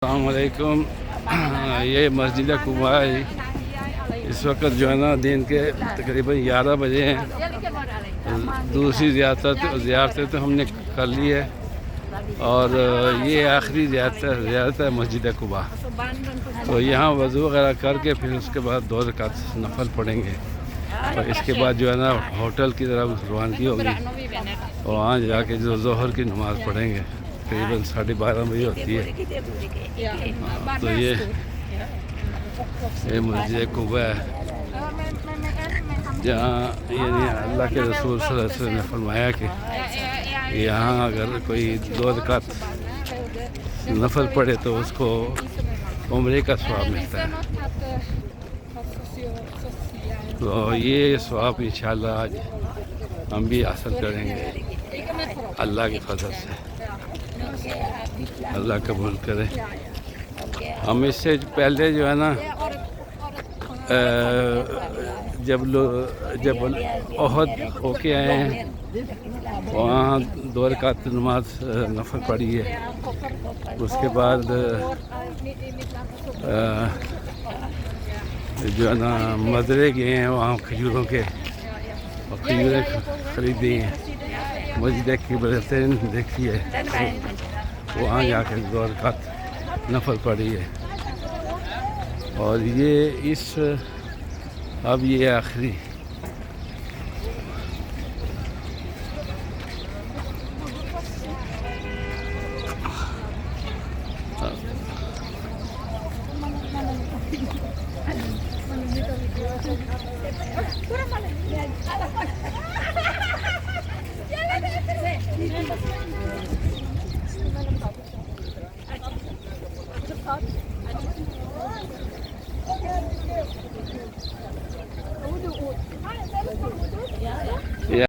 السلام علیکم۔ یہ مسجد قبا ہے۔ اس وقت جو ہے نا دن کے تقریباً 11 بجے ہیں۔ دوسری زیارتیں تو ہم نے کر لی ہے اور یہ آخری زیارت ہے مسجد قبا۔ تو یہاں وضو وغیرہ کر کے پھر اس کے بعد 2 رکعت نفل پڑھیں گے اور اس کے بعد جو ہے نا ہوٹل کی طرف روانگی ہوگی اور وہاں جا کے جو ظہر کی نماز پڑھیں گے تقریباً 12:30 بجے ہوتی ہے۔ تو یہ مسجد قبا ہے جہاں یعنی اللہ کے رسول صلی اللہ علیہ وسلم نے فرمایا کہ یہاں اگر کوئی 2 رکعت نفل پڑھے تو اس کو عمرے کا ثواب ملتا ہے۔ تو یہ ثواب انشاءاللہ آج ہم بھی حاصل کریں گے اللہ کے فضل سے۔ اللہ قبول کرے۔ ہم اس سے پہلے جو ہے نا جب احد ہو کے آئے ہیں وہاں 2 رکعت نماز نفل پڑھی ہے۔ اس کے بعد جو ہے نا مدرے گئے ہیں وہاں کھجوروں کے اور کھجوریں خریدی ہیں۔ مسجد کی برتن دیکھی ہے وہاں جا کے 2 رکعت نفل پڑھی ہے اور یہ اب یہ آخری